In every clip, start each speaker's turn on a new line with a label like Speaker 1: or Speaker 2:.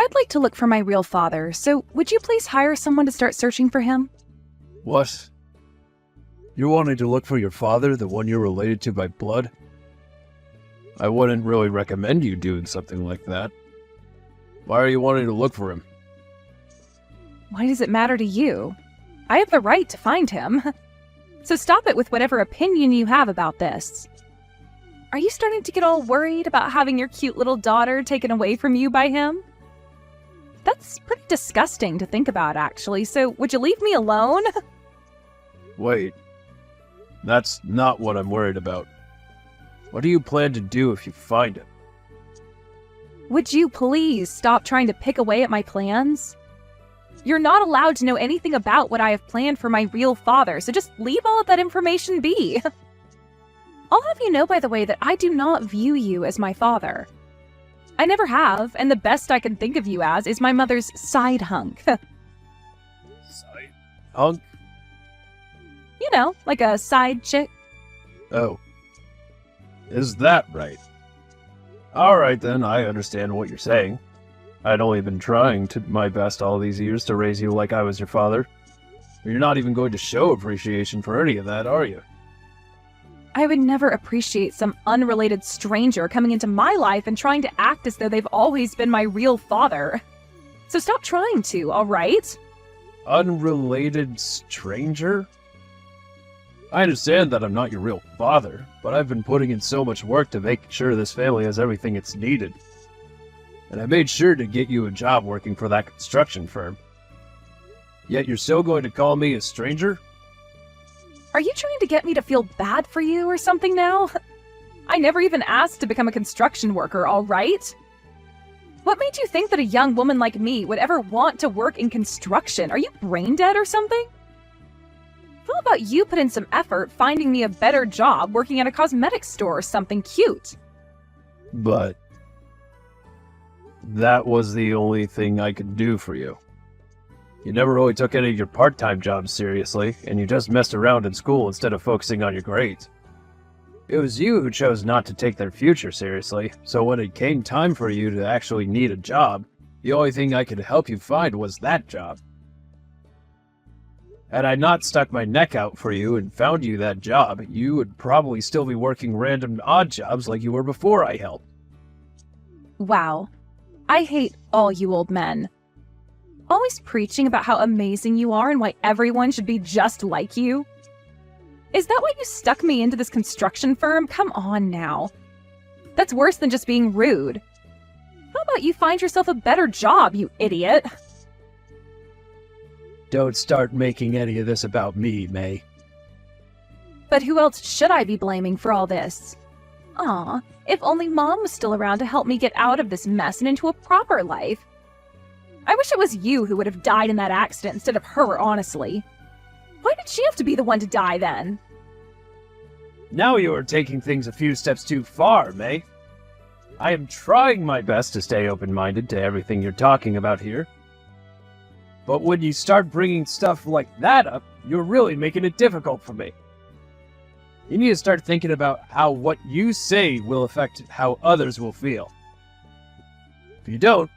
Speaker 1: I'd like to look for my real father, so would you please hire someone to start searching for him?
Speaker 2: What? You're wanting to look for your father, the one you're related to by blood? I wouldn't really recommend you doing something like that. Why are you wanting to look for him?
Speaker 1: Why does it matter to you? I have the right to find him. So stop it with whatever opinion you have about this. Are you starting to get all worried about having your cute little daughter taken away from you by him? That's pretty disgusting to think about, actually, so would you leave me alone?
Speaker 2: Wait. That's not what I'm worried about. What do you plan to do if you find him?
Speaker 1: Would you please stop trying to pick away at my plans? You're not allowed to know anything about what I have planned for my real father, so just leave all of that information be. I'll have you know, by the way, that I do not view you as my father. I never have, and the best I can think of you as is my mother's side hunk.
Speaker 2: Side hunk?
Speaker 1: You know, like a side chick.
Speaker 2: Oh. Is that right? Alright then, I understand what you're saying. I'd only been trying my best all these years to raise you like I was your father. You're not even going to show appreciation for any of that, are you?
Speaker 1: I would never appreciate some unrelated stranger coming into my life and trying to act as though they've always been my real father. So stop trying to, alright?
Speaker 2: Unrelated stranger? I understand that I'm not your real father, but I've been putting in so much work to make sure this family has everything it's needed. And I made sure to get you a job working for that construction firm. Yet you're still going to call me a stranger?
Speaker 1: Are you trying to get me to feel bad for you or something now? I never even asked to become a construction worker, alright? What made you think that a young woman like me would ever want to work in construction? Are you brain dead or something? How about you put in some effort finding me a better job working at a cosmetics store or something cute?
Speaker 2: But that was the only thing I could do for you. You never really took any of your part-time jobs seriously, and you just messed around in school instead of focusing on your grades. It was you who chose not to take their future seriously, so when it came time for you to actually need a job, the only thing I could help you find was that job. Had I not stuck my neck out for you and found you that job, you would probably still be working random odd jobs like you were before I helped.
Speaker 1: Wow. I hate all you old men. Always preaching about how amazing you are and why everyone should be just like you. Is that why you stuck me into this construction firm? Come on now. That's worse than just being rude. How about you find yourself a better job, you idiot?
Speaker 2: Don't start making any of this about me, May.
Speaker 1: But who else should I be blaming for all this? Aw, if only Mom was still around to help me get out of this mess and into a proper life. I wish it was you who would have died in that accident instead of her, honestly. Why did she have to be the one to die then?
Speaker 2: Now you are taking things a few steps too far, May. I am trying my best to stay open-minded to everything you're talking about here. But when you start bringing stuff like that up, you're really making it difficult for me. You need to start thinking about how what you say will affect how others will feel. If you don't,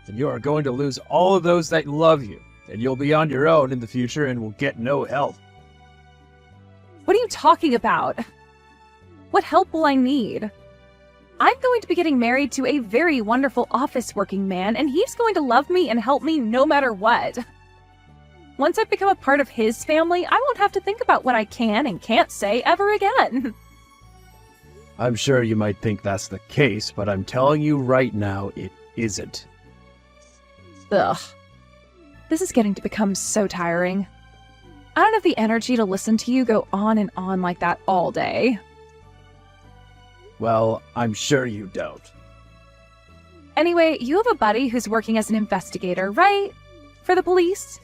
Speaker 2: then you are going to lose all of those that love you, and you'll be on your own in the future and will get no help.
Speaker 1: What are you talking about? What help will I need? I'm going to be getting married to a very wonderful office-working man, and he's going to love me and help me no matter what. Once I've become a part of his family, I won't have to think about what I can and can't say ever again.
Speaker 2: I'm sure you might think that's the case, but I'm telling you right now, it isn't.
Speaker 1: Ugh. This is getting to become so tiring. I don't have the energy to listen to you go on and on like that all day.
Speaker 2: Well, I'm sure you don't.
Speaker 1: Anyway, you have a buddy who's working as an investigator, right? For the police?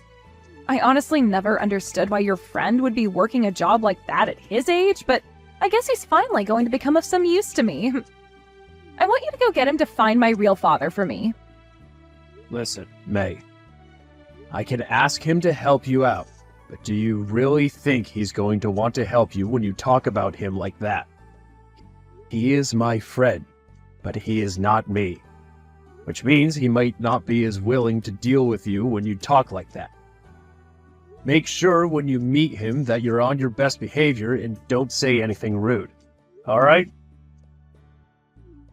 Speaker 1: I honestly never understood why your friend would be working a job like that at his age, but I guess he's finally going to become of some use to me. I want you to go get him to find my real father for me.
Speaker 2: Listen, May. I can ask him to help you out, but do you really think he's going to want to help you when you talk about him like that? He is my friend, but he is not me. which means he might not be as willing to deal with you when you talk like that. Make sure when you meet him that you're on your best behavior and don't say anything rude. All right?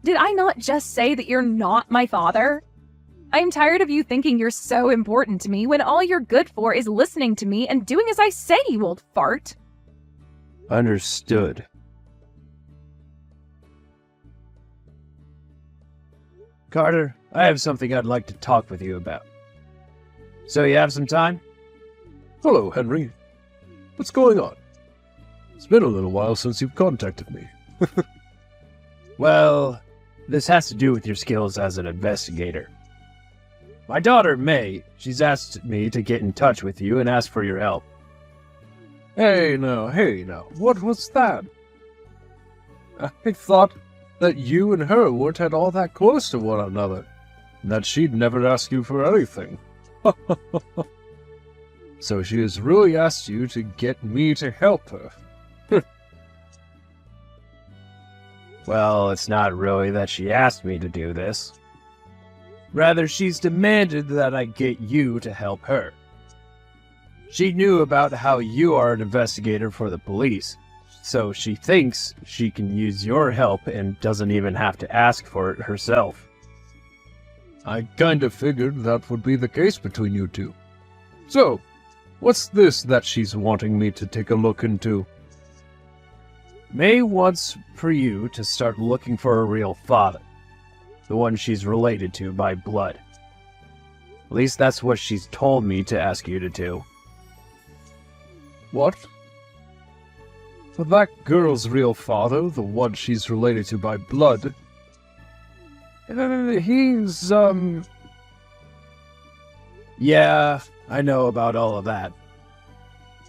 Speaker 1: Did I not just say that you're not my father? I am tired of you thinking you're so important to me when all you're good for is listening to me and doing as I say, you old fart.
Speaker 2: Understood. Carter, I have something I'd like to talk with you about. So you have some time?
Speaker 3: Hello, Henry. What's going on? It's been a little while since you've contacted me.
Speaker 2: Well, this has to do with your skills as an investigator. My daughter, May, she's asked me to get in touch with you and ask for your help.
Speaker 3: Hey now, what was that? I thought that you and her weren't at all that close to one another, and that she'd never ask you for anything. So she has really asked you to get me to help her.
Speaker 2: Well, it's not really that she asked me to do this. Rather, she's demanded that I get you to help her. She knew about how you are an investigator for the police, so she thinks she can use your help and doesn't even have to ask for it herself.
Speaker 3: I kinda figured that would be the case between you two. So, what's this that she's wanting me to take a look into?
Speaker 2: May wants for you to start looking for a real father. The one she's related to by blood. At least that's what she's told me to ask you to do.
Speaker 3: What? For that girl's real father, the one she's related to by blood, he's,
Speaker 2: Yeah, I know about all of that.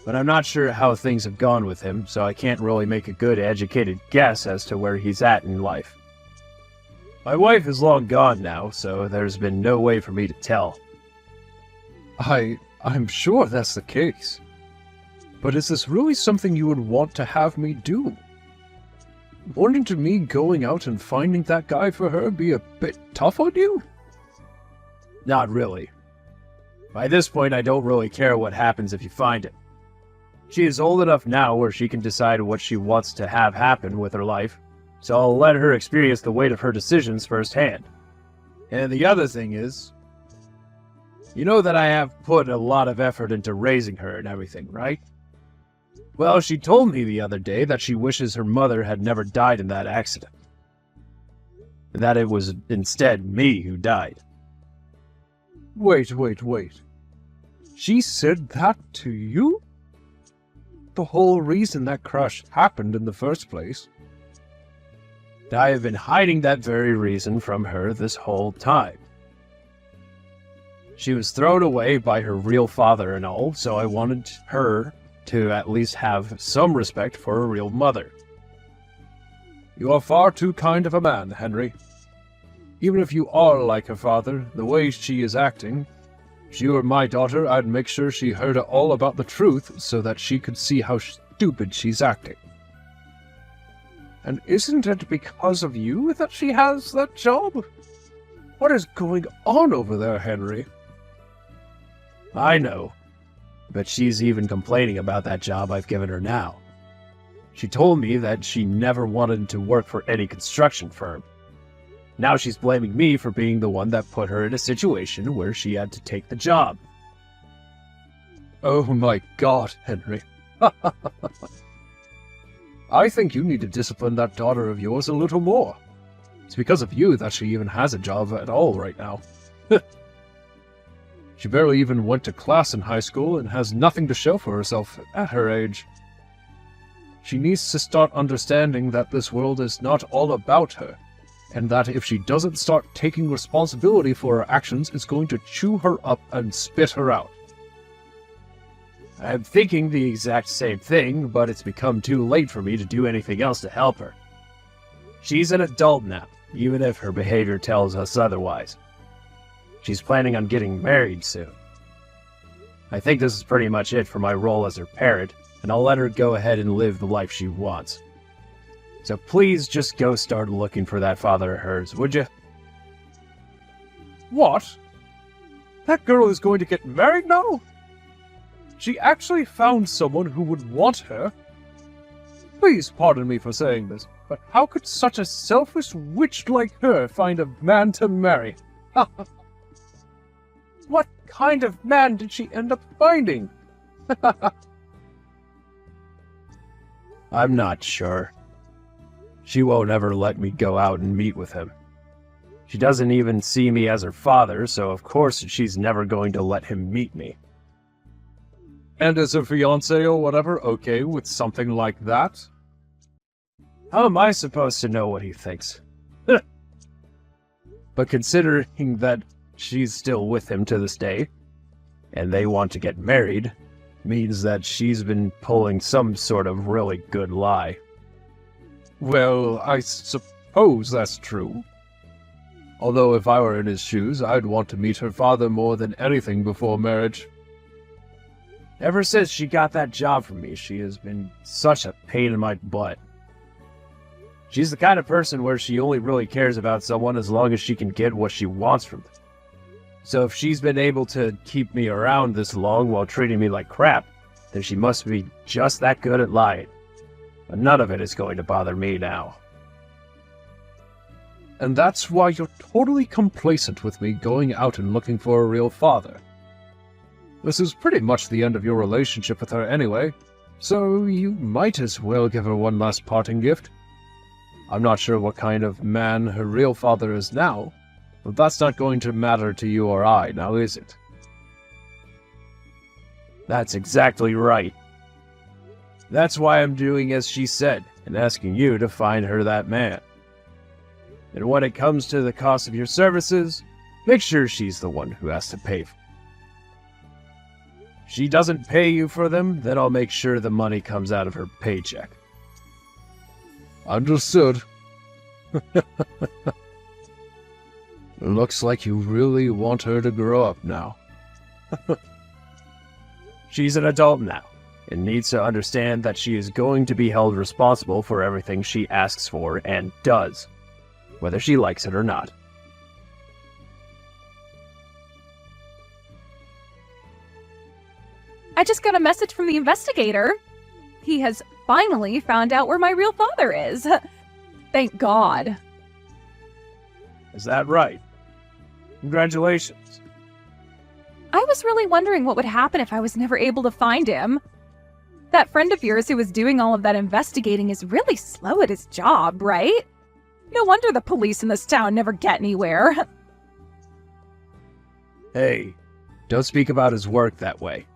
Speaker 2: But I'm not sure how things have gone with him, so I can't really make a good educated guess as to where he's at in life. My wife is long gone now, so there's been no way for me to tell.
Speaker 3: I'm sure that's the case. But is this really something you would want to have me do? Wouldn't to me going out and finding that guy for her be a bit tough on you?
Speaker 2: Not really. By this point, I don't really care what happens if you find him. She is old enough now where she can decide what she wants to have happen with her life, so I'll let her experience the weight of her decisions firsthand. And the other thing is, you know that I have put a lot of effort into raising her and everything, right? Well, she told me the other day that she wishes her mother had never died in that accident. And that it was instead me who died.
Speaker 3: Wait. She said that to you? The whole reason that crash happened in the first place.
Speaker 2: I have been hiding that very reason from her this whole time. She was thrown away by her real father and all, so I wanted her to at least have some respect for her real mother.
Speaker 3: You are far too kind of a man, Henry. Even if you are like her father, the way she is acting, if she were my daughter, I'd make sure she heard all about the truth so that she could see how stupid she's acting. And isn't it because of you that she has that job? What is going on over there, Henry?
Speaker 2: I know, but she's even complaining about that job I've given her now. She told me that she never wanted to work for any construction firm. Now she's blaming me for being the one that put her in a situation where she had to take the job.
Speaker 3: Oh my God, Henry. I think you need to discipline that daughter of yours a little more. It's because of you that she even has a job at all right now. She barely even went to class in high school and has nothing to show for herself at her age. She needs to start understanding that this world is not all about her, and that if she doesn't start taking responsibility for her actions, it's going to chew her up and spit her out.
Speaker 2: I'm thinking the exact same thing, but it's become too late for me to do anything else to help her. She's an adult now, even if her behavior tells us otherwise. She's planning on getting married soon. I think this is pretty much it for my role as her parent, and I'll let her go ahead and live the life she wants. So please just go start looking for that father of hers, would you?
Speaker 3: What? That girl is going to get married now? She actually found someone who would want her? Please pardon me for saying this, but how could such a selfish witch like her find a man to marry? What kind of man did she end up finding?
Speaker 2: I'm not sure. She won't ever let me go out and meet with him. She doesn't even see me as her father, so of course she's never going to let him meet me.
Speaker 3: And is her fiancé or whatever okay with something like that?
Speaker 2: How am I supposed to know what he thinks? But considering that she's still with him to this day, and they want to get married, means that she's been pulling some sort of really good lie.
Speaker 3: Well, I suppose that's true. Although if I were in his shoes, I'd want to meet her father more than anything before marriage.
Speaker 2: Ever since she got that job from me, she has been such a pain in my butt. She's the kind of person where she only really cares about someone as long as she can get what she wants from them. So if she's been able to keep me around this long while treating me like crap, then she must be just that good at lying. But none of it is going to bother me now.
Speaker 3: And that's why you're totally complacent with me going out and looking for a real father. This is pretty much the end of your relationship with her anyway, so you might as well give her one last parting gift. I'm not sure what kind of man her real father is now, but that's not going to matter to you or I, now is it?
Speaker 2: That's exactly right. That's why I'm doing as she said, and asking you to find her that man. And when it comes to the cost of your services, make sure she's the one who has to pay for them. If she doesn't pay you for them, then I'll make sure the money comes out of her paycheck.
Speaker 3: Understood. Looks like you really want her to grow up now.
Speaker 2: She's an adult now, and needs to understand that she is going to be held responsible for everything she asks for and does, whether she likes it or not.
Speaker 1: I just got a message from the investigator. He has finally found out where my real father is. Thank God.
Speaker 2: Is that right? Congratulations.
Speaker 1: I was really wondering what would happen if I was never able to find him. That friend of yours who was doing all of that investigating is really slow at his job, right? No wonder the police in this town never get anywhere.
Speaker 2: Hey, don't speak about his work that way.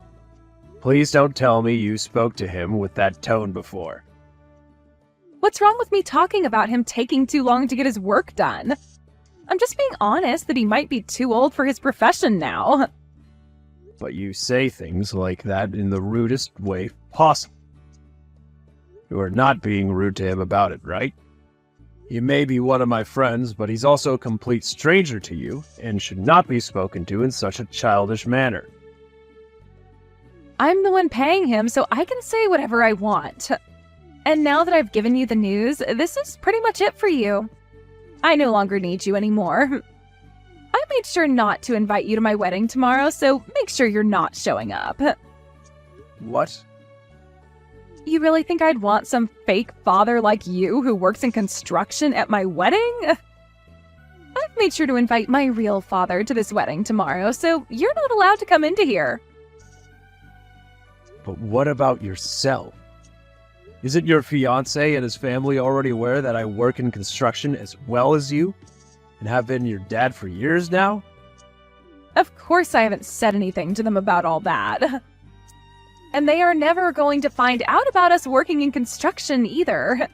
Speaker 2: Please don't tell me you spoke to him with that tone before.
Speaker 1: What's wrong with me talking about him taking too long to get his work done? I'm just being honest that he might be too old for his profession now.
Speaker 2: But you say things like that in the rudest way possible. You are not being rude to him about it, right? He may be one of my friends, but he's also a complete stranger to you, and should not be spoken to in such a childish manner.
Speaker 1: I'm the one paying him, so I can say whatever I want. And now that I've given you the news, this is pretty much it for you. I no longer need you anymore. I made sure not to invite you to my wedding tomorrow, so make sure you're not showing up.
Speaker 2: What?
Speaker 1: You really think I'd want some fake father like you who works in construction at my wedding? I've made sure to invite my real father to this wedding tomorrow, so you're not allowed to come into here.
Speaker 2: But what about yourself? Isn't your fiancé and his family already aware that I work in construction as well as you? And have been your dad for years now?
Speaker 1: Of course I haven't said anything to them about all that. And they are never going to find out about us working in construction either.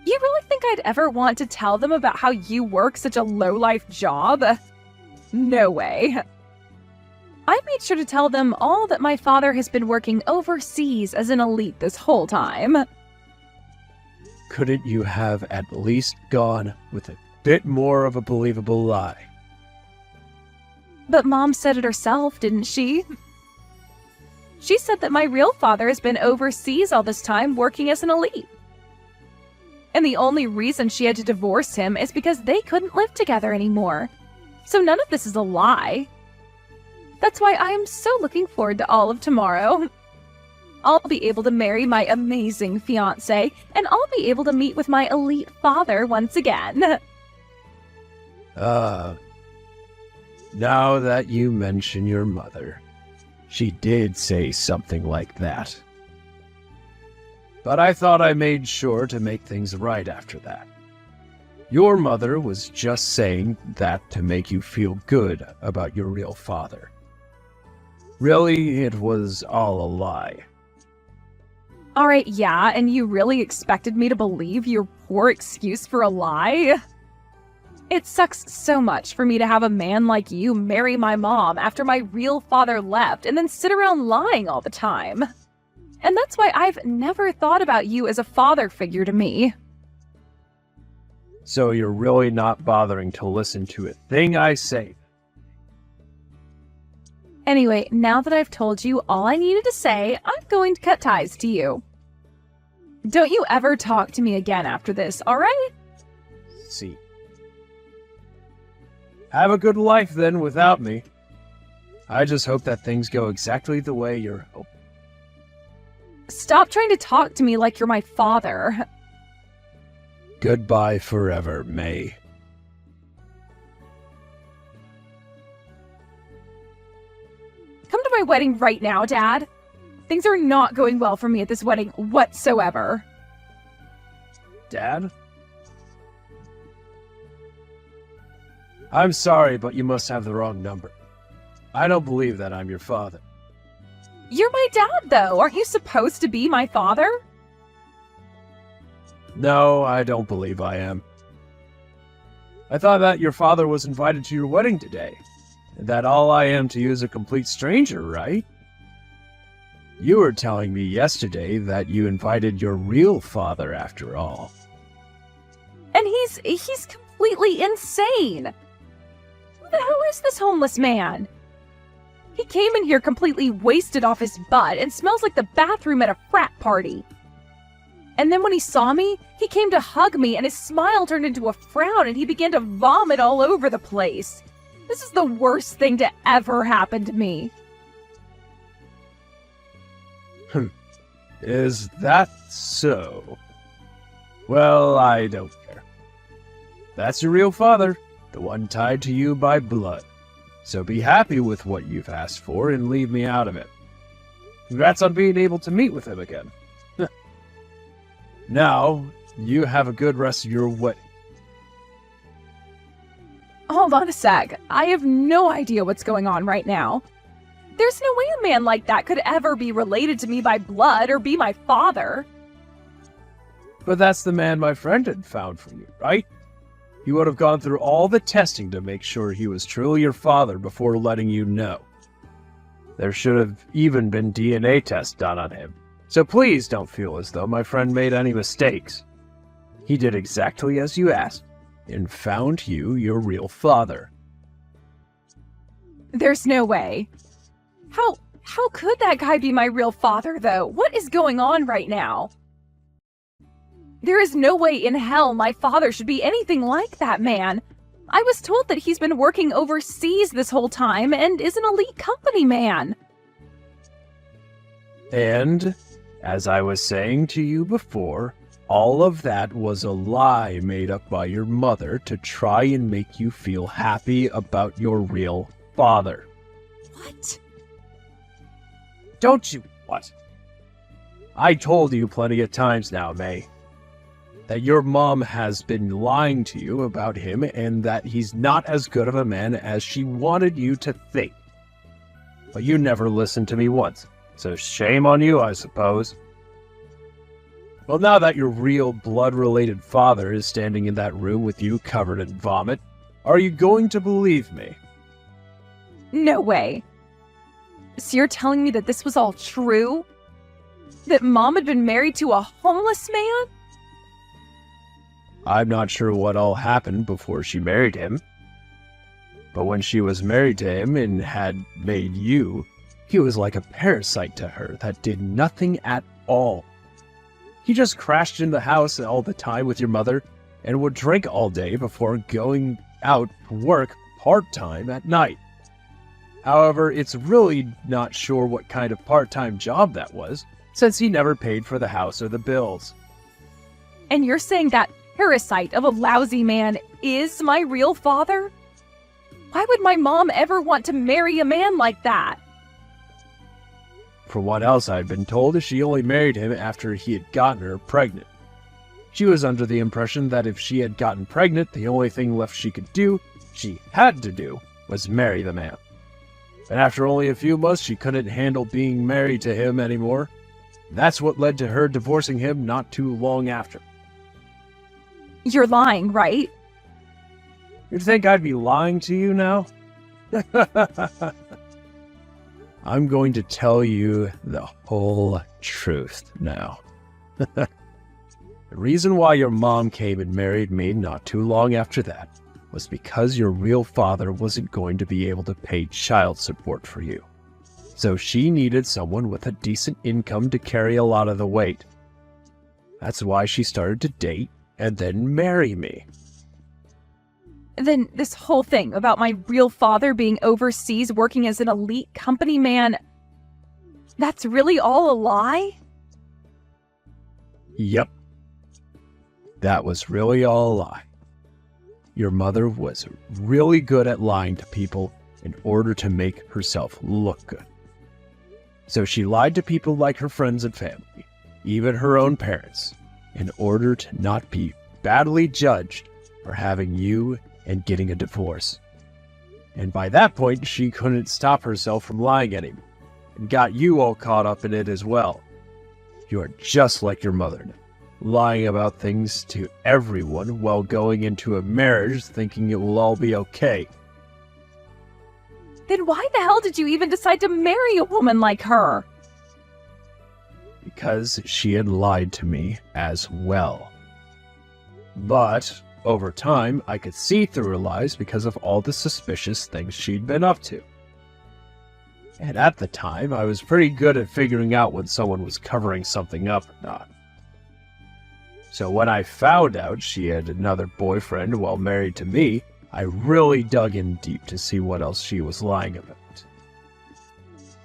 Speaker 1: You really think I'd ever want to tell them about how you work such a low-life job? No way. I made sure to tell them all that my father has been working overseas as an elite this whole time.
Speaker 2: Couldn't you have at least gone with a bit more of a believable lie?
Speaker 1: But Mom said it herself, didn't she? She said that my real father has been overseas all this time working as an elite. And the only reason she had to divorce him is because they couldn't live together anymore. So none of this is a lie. That's why I am so looking forward to all of tomorrow. I'll be able to marry my amazing fiancé, and I'll be able to meet with my elite father once again.
Speaker 2: Now that you mention your mother, she did say something like that. But I thought I made sure to make things right after that. Your mother was just saying that to make you feel good about your real father. Really, it was all a lie.
Speaker 1: Alright, yeah, and you really expected me to believe your poor excuse for a lie? It sucks so much for me to have a man like you marry my mom after my real father left and then sit around lying all the time. And that's why I've never thought about you as a father figure to me.
Speaker 2: So you're really not bothering to listen to a thing I say?
Speaker 1: Anyway, now that I've told you all I needed to say, I'm going to cut ties to you. Don't you ever talk to me again after this, alright?
Speaker 2: See. Have a good life then without me. I just hope that things go exactly the way you're hoping.
Speaker 1: Stop trying to talk to me like you're my father.
Speaker 2: Goodbye forever, May.
Speaker 1: Come to my wedding right now, Dad. Things are not going well for me at this wedding whatsoever.
Speaker 2: Dad? I'm sorry, but you must have the wrong number. I don't believe that I'm your father.
Speaker 1: You're my dad, though. Aren't you supposed to be my father?
Speaker 2: No, I don't believe I am. I thought that your father was invited to your wedding today, and that all I am to you is a complete stranger, right? You were telling me yesterday that you invited your real father after all.
Speaker 1: And he's completely insane. Who the hell is this homeless man? He came in here completely wasted off his butt and smells like the bathroom at a frat party. And then when he saw me, he came to hug me and his smile turned into a frown and he began to vomit all over the place. This is the worst thing to ever happen to me.
Speaker 2: Is that so? Well, I don't care. That's your real father, the one tied to you by blood. So be happy with what you've asked for and leave me out of it. Congrats on being able to meet with him again. Now, you have a good rest of your wedding.
Speaker 1: Hold on a sec. I have no idea what's going on right now. There's no way a man like that could ever be related to me by blood or be my father.
Speaker 2: But that's the man my friend had found for you, right? He would have gone through all the testing to make sure he was truly your father before letting you know. There should have even been DNA tests done on him. So please don't feel as though my friend made any mistakes. He did exactly as you asked, and found you your real father.
Speaker 1: There's no way. How could that guy be my real father, though? What is going on right now? There is no way in hell my father should be anything like that man. I was told that he's been working overseas this whole time and is an elite company man.
Speaker 2: And, as I was saying to you before, all of that was a lie made up by your mother to try and make you feel happy about your real father.
Speaker 1: What?
Speaker 2: Don't you what? I told you plenty of times now, May, that your mom has been lying to you about him and that he's not as good of a man as she wanted you to think. But you never listened to me once, so shame on you, I suppose. Well, now that your real blood-related father is standing in that room with you covered in vomit, are you going to believe me?
Speaker 1: No way. So you're telling me that this was all true? That Mom had been married to a homeless man?
Speaker 2: I'm not sure what all happened before she married him. But when she was married to him and had made you, he was like a parasite to her that did nothing at all. He just crashed in the house all the time with your mother and would drink all day before going out to work part-time at night. However, it's really not sure what kind of part-time job that was, since he never paid for the house or the bills.
Speaker 1: And you're saying that parasite of a lousy man is my real father? Why would my mom ever want to marry a man like that?
Speaker 2: From what else I'd been told, she only married him after he had gotten her pregnant. She was under the impression that if she had gotten pregnant, the only thing left she had to do, was marry the man. And after only a few months, she couldn't handle being married to him anymore. That's what led to her divorcing him not too long after.
Speaker 1: You're lying, right?
Speaker 2: You'd think I'd be lying to you now? I'm going to tell you the whole truth now. The reason why your mom came and married me not too long after that was because your real father wasn't going to be able to pay child support for you. So she needed someone with a decent income to carry a lot of the weight. That's why she started to date and then marry me.
Speaker 1: Then this whole thing about my real father being overseas working as an elite company man, that's really all a lie?
Speaker 2: Yep. That was really all a lie. Your mother was really good at lying to people in order to make herself look good. So she lied to people like her friends and family, even her own parents, in order to not be badly judged for having you and getting a divorce. And by that point, she couldn't stop herself from lying anymore, and got you all caught up in it as well. You are just like your mother now, lying about things to everyone while going into a marriage thinking it will all be okay.
Speaker 1: Then why the hell did you even decide to marry a woman like her?
Speaker 2: Because she had lied to me as well. But over time, I could see through her lies because of all the suspicious things she'd been up to. And at the time, I was pretty good at figuring out when someone was covering something up or not. So when I found out she had another boyfriend while married to me, I really dug in deep to see what else she was lying about.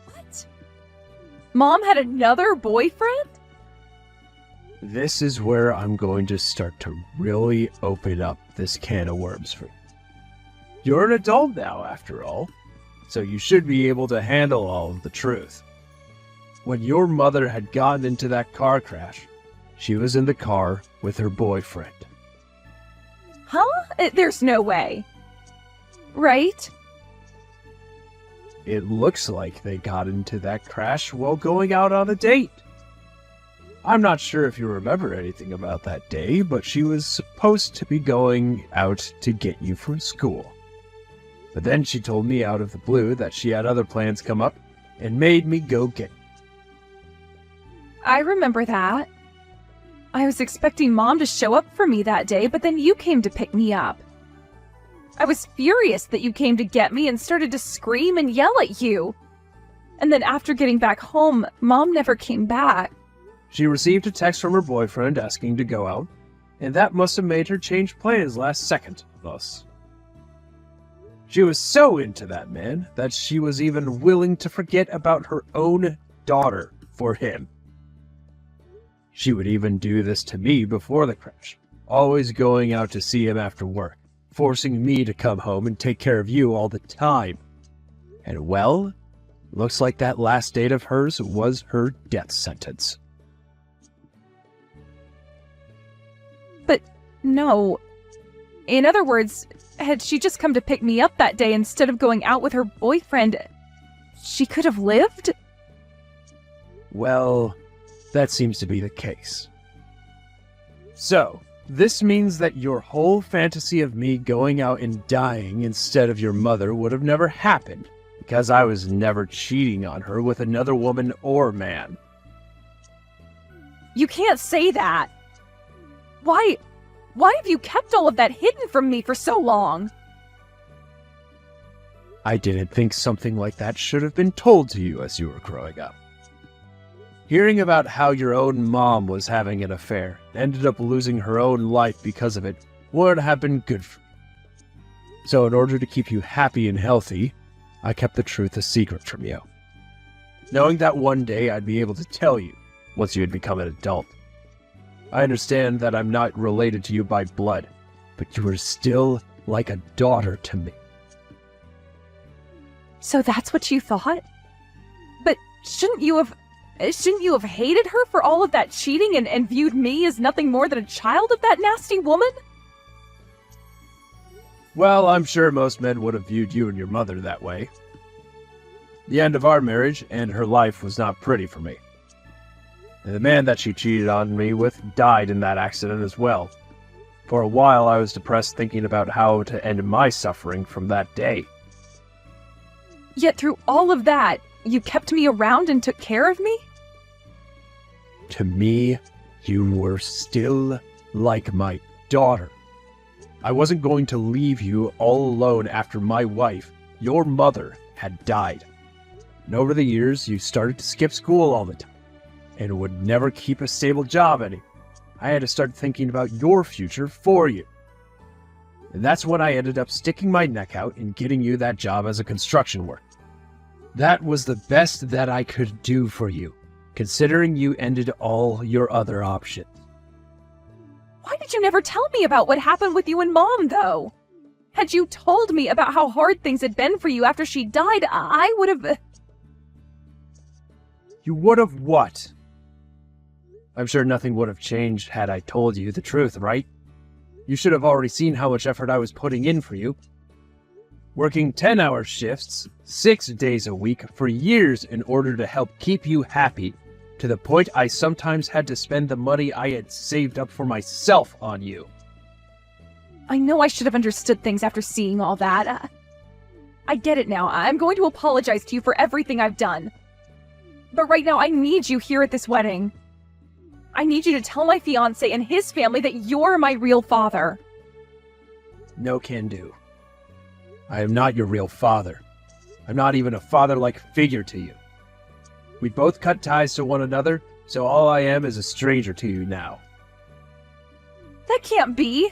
Speaker 1: What? Mom had another boyfriend?
Speaker 2: This is where I'm going to start to really open up this can of worms for you. You're an adult now, after all, so you should be able to handle all of the truth. When your mother had gotten into that car crash, she was in the car with her boyfriend.
Speaker 1: Huh? There's no way. Right?
Speaker 2: It looks like they got into that crash while going out on a date. I'm not sure if you remember anything about that day, but she was supposed to be going out to get you from school. But then she told me out of the blue that she had other plans come up and made me go get you.
Speaker 1: I remember that. I was expecting Mom to show up for me that day, but then you came to pick me up. I was furious that you came to get me and started to scream and yell at you. And then after getting back home, Mom never came back.
Speaker 2: She received a text from her boyfriend asking to go out, and that must have made her change plans last second with us. She was so into that man that she was even willing to forget about her own daughter for him. She would even do this to me before the crash, always going out to see him after work, forcing me to come home and take care of you all the time. And well, looks like that last date of hers was her death sentence.
Speaker 1: But no. In other words, had she just come to pick me up that day instead of going out with her boyfriend, she could have lived?
Speaker 2: Well, that seems to be the case. So, this means that your whole fantasy of me going out and dying instead of your mother would have never happened, because I was never cheating on her with another woman or man.
Speaker 1: You can't say that. Why have you kept all of that hidden from me for so long?
Speaker 2: I didn't think something like that should have been told to you as you were growing up. Hearing about how your own mom was having an affair and ended up losing her own life because of it would have been good for you.
Speaker 3: So in order to keep you happy and healthy, I kept the truth a secret from you, knowing that one day I'd be able to tell you once you had become an adult. I understand that I'm not related to you by blood, but you are still like a daughter to me.
Speaker 1: So that's what you thought? But shouldn't you have hated her for all of that cheating and viewed me as nothing more than a child of that nasty woman?
Speaker 2: Well, I'm sure most men would have viewed you and your mother that way. The end of our marriage and her life was not pretty for me. And the man that she cheated on me with died in that accident as well. For a while, I was depressed thinking about how to end my suffering from that day.
Speaker 1: Yet through all of that, you kept me around and took care of me?
Speaker 3: To me, you were still like my daughter. I wasn't going to leave you all alone after my wife, your mother, had died. And over the years, you started to skip school all the time and would never keep a stable job anymore. I had to start thinking about your future for you. And that's when I ended up sticking my neck out and getting you that job as a construction worker. That was the best that I could do for you, considering you ended all your other options.
Speaker 1: Why did you never tell me about what happened with you and Mom, though? Had you told me about how hard things had been for you after she died, I would have...
Speaker 2: You would have what? I'm sure nothing would have changed had I told you the truth, right? You should have already seen how much effort I was putting in for you. Working 10-hour shifts, 6 days a week, for years in order to help keep you happy, to the point I sometimes had to spend the money I had saved up for myself on you.
Speaker 1: I know I should have understood things after seeing all that. I get it now. I'm going to apologize to you for everything I've done. But right now, I need you here at this wedding. I need you to tell my fiancé and his family that you're my real father.
Speaker 2: No can do. I am not your real father. I'm not even a father-like figure to you. We both cut ties to one another, so all I am is a stranger to you now.
Speaker 1: That can't be.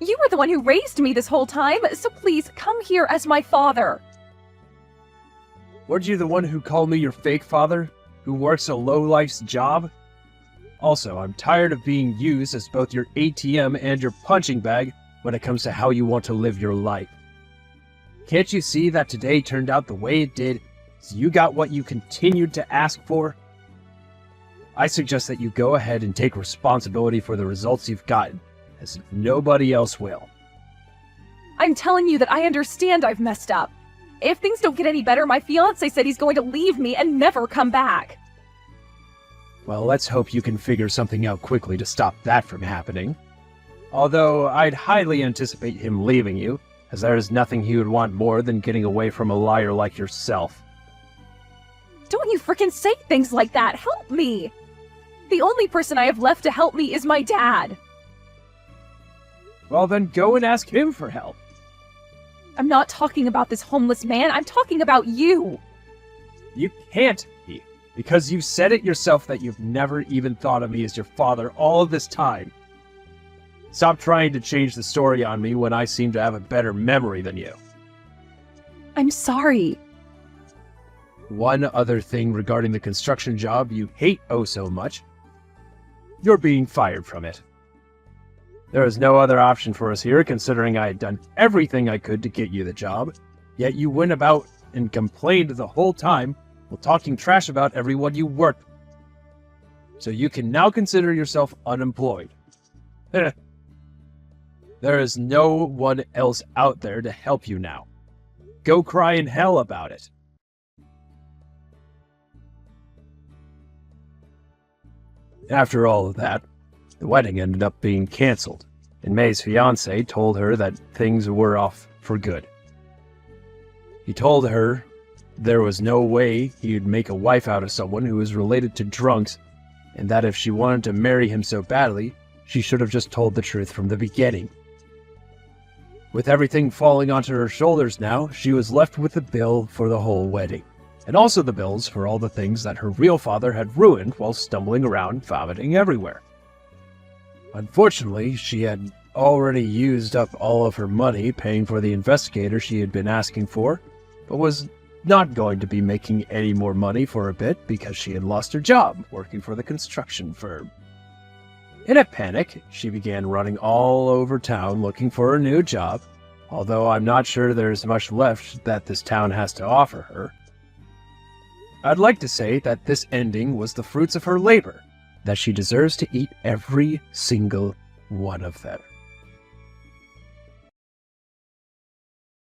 Speaker 1: You were the one who raised me this whole time, so please come here as my father.
Speaker 2: Weren't you the one who called me your fake father, who works a low-life's job? Also, I'm tired of being used as both your ATM and your punching bag when it comes to how you want to live your life. Can't you see that today turned out the way it did, so you got what you continued to ask for? I suggest that you go ahead and take responsibility for the results you've gotten, as if nobody else will.
Speaker 1: I'm telling you that I understand I've messed up. If things don't get any better, my fiancé said he's going to leave me and never come back.
Speaker 2: Well, let's hope you can figure something out quickly to stop that from happening. Although I'd highly anticipate him leaving you, as there is nothing he would want more than getting away from a liar like yourself.
Speaker 1: Don't you frickin' say things like that! Help me! The only person I have left to help me is my dad.
Speaker 2: Well, then go and ask him for help.
Speaker 1: I'm not talking about this homeless man, I'm talking about you!
Speaker 2: You can't be, because you've said it yourself that you've never even thought of me as your father all of this time. Stop trying to change the story on me when I seem to have a better memory than you.
Speaker 1: I'm sorry.
Speaker 2: One other thing regarding the construction job you hate oh so much. You're being fired from it. There is no other option for us here, considering I had done everything I could to get you the job, yet you went about and complained the whole time while talking trash about everyone you worked with. So you can now consider yourself unemployed. There is no one else out there to help you now. Go cry in hell about it. After all of that, the wedding ended up being canceled, and May's fiancé told her that things were off for good. He told her there was no way he'd make a wife out of someone who was related to drunks, and that if she wanted to marry him so badly, she should have just told the truth from the beginning. With everything falling onto her shoulders now, she was left with the bill for the whole wedding, and also the bills for all the things that her real father had ruined while stumbling around vomiting everywhere. Unfortunately, she had already used up all of her money paying for the investigator she had been asking for, but was not going to be making any more money for a bit because she had lost her job working for the construction firm. In a panic, she began running all over town looking for a new job, although I'm not sure there's much left that this town has to offer her. I'd like to say that this ending was the fruits of her labor, that she deserves to eat every single one of them.